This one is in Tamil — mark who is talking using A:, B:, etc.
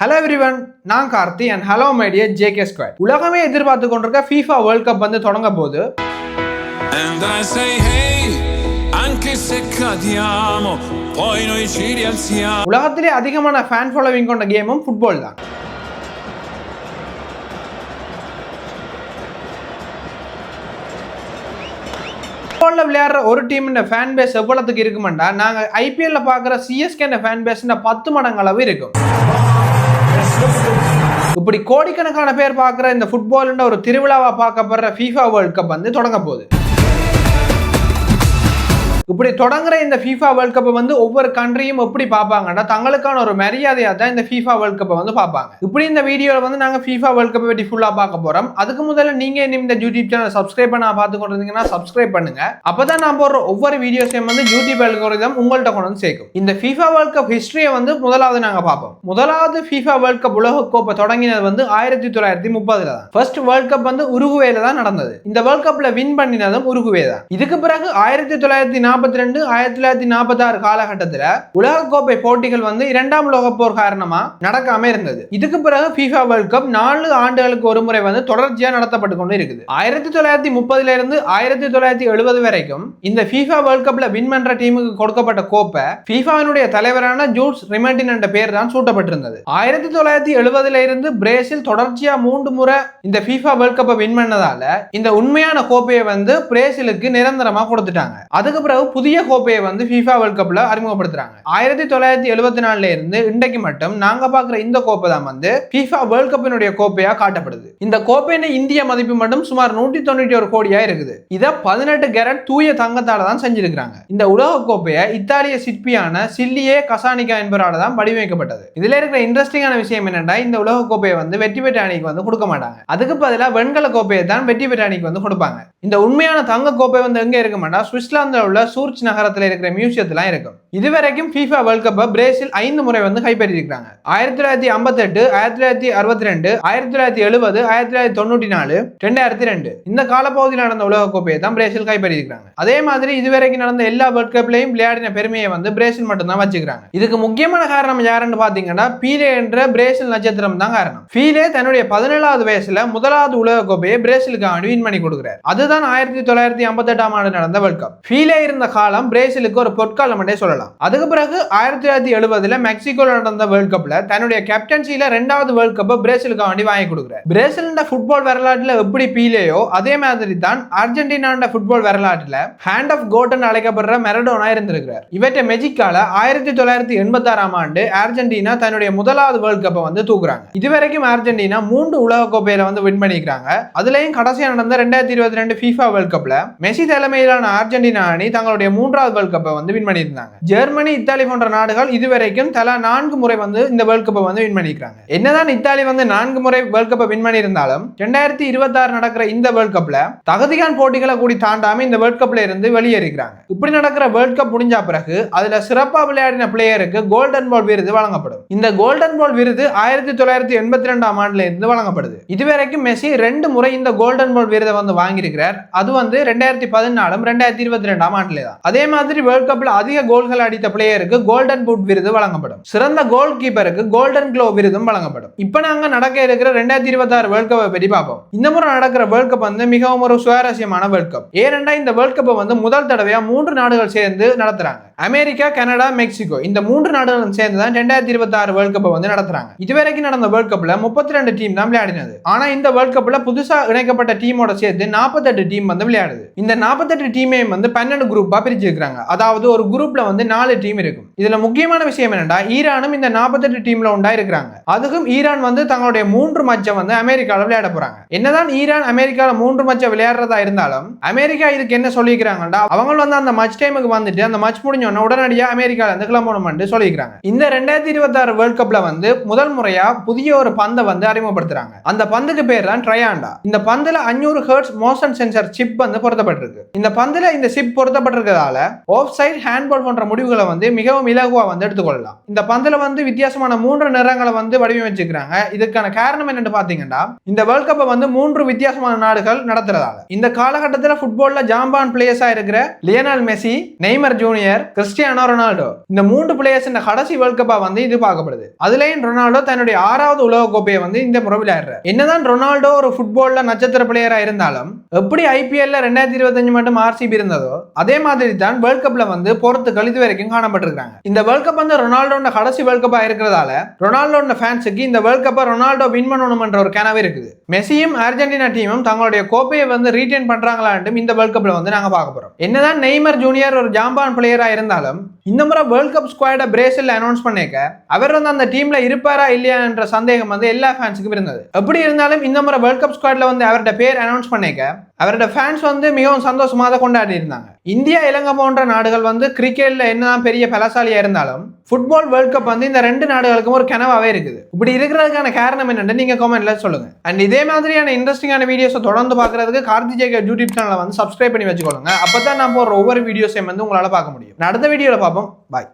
A: Hello everyone, நான் Karthi and hello my dear JK Squad. உலகமே எதிர்பார்த்து கொண்டிருக்க FIFA World Cup வந்து தொடங்க போகுது.
B: And I say hey, anche se cadiamo, poi noi ci rialziamo.
A: உலகத்திலே அதிகமான ஃபேன் ஃபாலோவிங் கொண்ட கேமும் ஃபுட்பால் தான். ஃபுட்பால்ல விளையாடுற ஒரு டீமின் ஃபேன் பேஸ் எவ்வளவுக்கு இருக்குமெண்டா நாங்க ஐபிஎல்ல பாக்குற சிஎஸ்கே ஃபேன் பேஸ் 10 மடங்கு அளவு இருக்கும். இப்படி கோடிக்கணக்கான பேர் பார்க்குற இந்த ஃபுட்பால் ஒரு திருவிழாவா பார்க்கப்படுற FIFA வேர்ல்ட் கப் வந்து தொடங்க போகுது. இப்படி தொடங்குற இந்த FIFA வேர்ல்ட் கப்பை வந்து ஒவ்வொரு கண்ட்ரியும் எப்படி பார்ப்பாங்கன்னா தங்களுக்கான ஒரு மரியாதையாக தான் இந்த FIFA வேர்ல்ட் கப்பை வந்து பார்ப்பாங்க. இப்படி இந்த வீடியோவில் வந்து நாங்கள் FIFA வேர்ல்ட் கப்பை பற்றி ஃபுல்லாக பார்க்க போகிறோம். அதுக்கு முதல்ல நீங்கள் இன்னும் இந்த யூடியூப் சேனல் சப்ஸ்கிரைப் பண்ண பார்த்து கொண்டிருந்தீங்கன்னா சப்ஸ்கிரைப் பண்ணுங்க. அப்போ தான் நான் போடுற ஒவ்வொரு வீடியோஸையும் வந்து யூடியூப் அல்கோரிதம் உங்கள்கிட்ட கொண்டு வந்து சேர்க்கும். இந்த FIFA வேர்ல்ட் கப் ஹிஸ்டரியை வந்து முதலாவது நாங்கள் பார்ப்போம். முதலாவது FIFA வேர்ல்ட் கப் உலக கோப்பை தொடங்கினது வந்து 1930 தான். ஃபர்ஸ்ட் வேர்ல்ட் கப் வந்து உருகுவேல தான் நடந்தது. இந்த வேர்ல்ட் கப்ல வின் பண்ணினதும் உருகுவே தான். இதுக்கு பிறகு 1946 காலகட்டத்தில் உலக கோப்பை போட்டிகள் வந்து இரண்டாம் உலக போர் காரணமா நடக்காம இருந்தது. இதுக்கு பிறகு FIFA வேர்ல்ட் கப் 4 ஆண்டுகளுக்கு ஒரு முறை வந்து தொடர்ச்சியா நடத்தப்பட்டு கொண்டு இருக்குது. 1930 இருந்து 1970 வரைக்கும் இந்த FIFA வேர்ல்ட் கப்ல வின் பண்ற டீமுக்கு கொடுக்கப்பட்ட கோப்பை FIFAவினுடைய தலைவரான ஜூல்ஸ் ரிமெண்டின் என்ற பெயர் தான் சூட்டப்பட்டிருந்தது. 1970 இருந்து பிரேசில் தொடர்ச்சியா 3 முறை இந்த FIFA வேர்ல்ட் கப்பை வின் பண்ணதால இந்த உண்மையான கோப்பையை வந்து பிரேசிலுக்கு நிரந்தரமா கொடுத்துட்டாங்க. அதுக்கு பிறகு புதிய கோப்பையை வந்து FIFA வேர்ல்ட் கப்ல அறிமுகப்படுத்துறாங்க. 1974 இருந்து இன்றைக்கு மட்டும் நாங்க பாக்குற இந்த கோப்பை தான் வந்து FIFA வேர்ல்ட் கப்பினுடைய கோப்பையா காட்டப்படுது. இந்த கோப்பையின் இந்திய மதிப்பு மட்டும் சுமார் 191 கோடியா இருக்குது. இத 18 கேரட் தூய தங்கத்தால தான் செஞ்சிருக்காங்க. இந்த உலக கோப்பையை இத்தாலிய சிற்பியான சில்லியே கசானிகா என்பவரால தான் வடிவமைக்கப்பட்டது. இதுல இருக்கிற இன்ட்ரெஸ்டிங்கான விஷயம் என்னன்னா இந்த உலக கோப்பையை வந்து வெற்றி பெற்ற அணிக்கு வந்து கொடுக்க மாட்டாங்க. அதுக்கு பதிலாக வெண்கல கோப்பையை தான் வெற்றி பெற்ற அணிக்கு வந்து கொடுப்பாங்க. இந்த உண்மையான தங்க கோப்பை வந்து எங்க இருக்க மாட்டா சுவிட்சர்லாந்துல உள்ள சூர்ச் நகரத்தில் இருக்கிற மியூசியத்துல இருக்கும். இதுவரைக்கும் FIFA வேர்ல்ட் கப்பை பிரேசில் 5 முறை வந்து கைப்பற்றிருக்காங்க. 1958, 1962, 1970, 1994, 2002 இந்த காலப்பகுதியில் நடந்த உலக கோப்பையை தான் பிரேசில் கைப்பற்றிருக்காங்க. அதே மாதிரி இதுவரைக்கும் நடந்த எல்லா வேர்ல்ட் கப்லையும் விளையாடின பெருமையை வந்து பிரேசில் மட்டும் தான் வச்சுக்கிறாங்க. இதுக்கு முக்கியமான காரணம் யாருன்னு பாத்தீங்கன்னா பீலே என்ற பிரேசில் நட்சத்திரம் தான் காரணம். பீலே தன்னுடைய 17வது வயசுல முதலாவது உலக கோப்பையை பிரேசிலுக்கு வின் பண்ணி கொடுக்கிறார். அதுதான் 1958 ஆண்டு நடந்த வேர்ல்ட் கப். பீலே இருந்த காலம் பிரேசிலுக்கு ஒரு பொற்காலம் என்றே சொல்லலாம். அதுக்கு பிறகு 1970 மெக்சிகோல நடந்த வேர்ல்ட் கப்ல தன்னுடைய கேப்டன்சில 2வது வேர்ல்ட் கப்பை பிரேசிலுக்கு வாங்கி கொடுக்கிறார். பிரேசில் ஃபுட்பால் வரலாற்றுல எப்படி பீலேயோ அதே மாதிரி தான் அர்ஜென்டினா ஃபுட்பால் வரலாற்றுல ஹேண்ட் ஆஃப் கோட் என்று அழைக்கப்படுற மெரடோனா இருந்திருக்கிறார். இவற்றை மெஜிக்கால 1986 ஆண்டு அர்ஜென்டினா தன்னுடைய முதலாவது வேர்ல்ட் கப்பை வந்து தூக்குறாங்க. இதுவரைக்கும் அர்ஜென்டினா 3 உலக கோப்பையில வந்து வின் பண்ணிக்கிறாங்க. அதுலயும் கடைசியா நடந்த 2022 FIFA வேர்ல்ட் கப்ல மெஸ்ஸி தலைமையிலான அர்ஜென்டினா அணி தங்களுடைய 3வது வேர்ல்ட் கப்பை வந்து வின் பண்ணியிருந்தாங்க. ஜெர்மனி, இத்தாலி போன்ற நாடுகள் இதுவரைக்கும் தலா 4 முறை வந்து இந்த வேர்ல்ட் கப்பை வந்து வின் பண்ணிக்கிறாங்க. என்னதான் இத்தாலி வந்து 4 முறை வேர்ல்ட் கப்பை வின் பண்ணியிருந்தாலும் 2026 நடக்கிற இந்த வேர்ல்ட் கப்ல தகுதிகான் போட்டிகளை கூடி தாண்டாம இந்த வேர்ல்ட் கப்ல இருந்து வெளியேறிக்கிறாங்க. இப்படி நடக்கிற வேர்ல்ட் கப் முடிஞ்ச பிறகு அதுல சிறப்பா விளையாடின பிளேயருக்கு கோல்டன் பால் விருது வழங்கப்படும். இந்த கோல்டன் பால் விருது 1982 ஆண்டுல இருந்து வழங்கப்படுது. இதுவரைக்கும் மெஸ்ஸி 2 முறை இந்த கோல்டன் பால் விருதை வந்து வாங்கியிருக்கிறார். அது வந்து 2014, 2022 ஆண்டுல தான். அதே மாதிரி வேர்ல்ட் கப்ல அதிக கோல்கள் அடித்த பிளேயருக்கு கோல்டன் பூட் விருது வழங்கப்படும். சிறந்த கோல் கீப்பருக்கு கோல்டன் க்ளோ விருதும் வழங்கப்படும். இப்ப நாங்க நடக்க இருக்கிற 2026 வேர்ல்ட் கப்பை பற்றி பார்ப்போம். இந்த முறை நடக்கிற வேர்ல்ட் கப் வந்து மிகவும் ஒரு சுவாரஸ்யமான வேர்ல்ட் கப். ஏனென்றா இந்த வேர்ல்ட் கப்பை வந்து முதல் தடவையா 3 நாடுகள் சேர்ந்து நடத்துறாங்க. அமெரிக்கா, கனடா, மெக்சிகோ இந்த 3 நாடுகளும் சேர்ந்து தான் 2026 வேர்ல்ட் கப்பை வந்து நடத்துறாங்க. இதுவரைக்கும் நடந்த வேர்ல்ட் கப்ல 32 டீம் தான் விளையாடினது. ஆனா இந்த வேர்ல்ட் கப்ல புதுசா இணைக்கப்பட்ட டீமோட சேர்த்து 48 டீம் வந்து விளையாடுது. இந்த 48 டீமையும் வந்து 12 குரூப்பா பிரிச்சிருக்காங்க. அதாவது ஒரு குரூப்ல வந்து 4 டீம் இருக்கும். இதுல முக்கியமான விஷயம் என்னன்னா ஈரானும் இந்த 48 டீம்ல உண்டா இருக்கிறாங்க. அதுக்கும் ஈரான் வந்து தங்களுடைய 3 மேட்சை வந்து அமெரிக்கால விளையாட போறாங்க. என்னதான் ஈரான் அமெரிக்கால 3 மேட்சை விளையாடுறதா இருந்தாலும் அமெரிக்கா இதுக்கு என்ன சொல்லிக்கிறாங்கடா அவங்க வந்து அந்த மேட்ச் டைமுக்கு வந்துட்டு அந்த மேட்ச் முடிஞ்ச உடனடியா அமெரிக்கால இருந்து கிளம்பணும் சொல்லிக்கிறாங்க. இந்த 2026 வேர்ல்ட் கப்ல வந்து முதல் முறையா புதிய ஒரு பந்தை வந்து அறிமுகப்படுத்துறாங்க. அந்த பந்துக்கு பேர் தான் ட்ரையாண்டா. இந்த பந்துல 500 ஹெர்ட்ஸ் மோஷன் சென்சார் சிப் வந்து பொருத்தப்பட்டிருக்கு. இந்த பந்துல இந்த சிப் பொருத்தப்பட்ட அமைக்கப்பட்டிருக்கிறதால ஆஃப் சைட் ஹேண்ட்பால் போன்ற முடிவுகளை வந்து மிகவும் இலகுவா வந்து எடுத்துக்கொள்ளலாம். இந்த பந்துல வந்து வித்தியாசமான 3 நிறங்களை வந்து வடிவமைச்சிருக்காங்க. இதுக்கான காரணம் என்னன்னு பாத்தீங்கன்னா இந்த வேர்ல்ட் கப்பை வந்து 3 வித்தியாசமான நாடுகள் நடத்துறதால. இந்த காலகட்டத்தில் ஃபுட்பால்ல ஜாம்பான் பிளேயர்ஸா இருக்கிற Lionel Messi, Neymar junior, Cristiano Ronaldo இந்த 3 பிளேயர்ஸ் இந்த கடைசி வேர்ல்ட் கப்பா வந்து இது பார்க்கப்படுது. அதுலயும் ரொனால்டோ தன்னுடைய 6வது உலக கோப்பையை வந்து இந்த முறை விளையாடுறார். என்னதான் ரொனால்டோ ஒரு ஃபுட்பால்ல நட்சத்திர பிளேயரா இருந்தாலும் எப்படி ஐபிஎல்ல 2025 மட்டும் ஆர்சிபி இருந்ததோ அதே மாதிரி தான் வேர்ல்ட் கப்ல வந்து போர்த்துகல் இது வரைக்கும் காணப்பட்டிருக்காங்க. இந்த வேர்ல்ட் கப் வந்து ரொனால்டோட கடைசி வேர்ல்ட் கப்பா இருக்கிறதால ரொனால்டோட ஃபேன்ஸுக்கு இந்த வேர்ல்ட் கப்பை ரொனால்டோ வின் பண்ணணும் என்ற ஒரு கனவு இருக்குது. மெஸ்ஸியும் அர்ஜென்டினா டீமும் தங்களுடைய கோப்பையை வந்து ரீடைன் பண்றாங்களான்னு இந்த வேர்ல்ட் கப்ல வந்து நாங்க பார்க்க போறோம். என்னதான் நெய்மர் ஜூனியர் ஒரு ஜாம்பான் பிளேயரா இருந்தாலும் இந்த முறை வேர்ல்ட் கப் ஸ்குவாட பிரேசில் அனௌன்ஸ் பண்ணிக்க அவர் வந்து அந்த டீம்ல இருப்பாரா இல்லையா என்ற சந்தேகம் வந்து எல்லா ஃபேன்ஸுக்கும் இருந்தது. எப்படி இருந்தாலும் இந்த முறை வேர்ல்ட் கப் ஸ்குவாட்ல வந்து அவரோட பேர் அனௌன்ஸ் பண்ணிக்க அவரோட ஃபேன்ஸ் வந்து மிகவும் சந்தோஷமா கொண்டாடி இருந்தாங்க. இந்தியா, இலங்கை போன்ற நாடுகள் வந்து கிரிக்கெட்ல என்னதான் பெரிய பலசாலியா இருந்தாலும் ஃபுட்பால் வேர்ல்ட் கப் வந்து இந்த 2 நாடுகளுக்கும் ஒரு கனவாவே இருக்குது. இப்படி இருக்கிறதுக்கான காரணம் என்னன்னு நீங்க கமெண்ட்ல சொல்லுங்க. அண்ட் இதே மாதிரியான இன்ட்ரெஸ்டிங்கான வீடியோஸை தொடர்ந்து பார்க்கறதுக்கு கார்த்தி ஜேகர் யூடியூப் சேனலை வந்து சப்ஸ்கிரைப் பண்ணி வச்சுக்கொள்ளுங்க. அப்பதான் நான் போடுற ஒவ்வொரு வீடியோஸையும் வந்து உங்களால பார்க்க முடியும். அடுத்த வீடியோல பார்ப்போம். பாய்.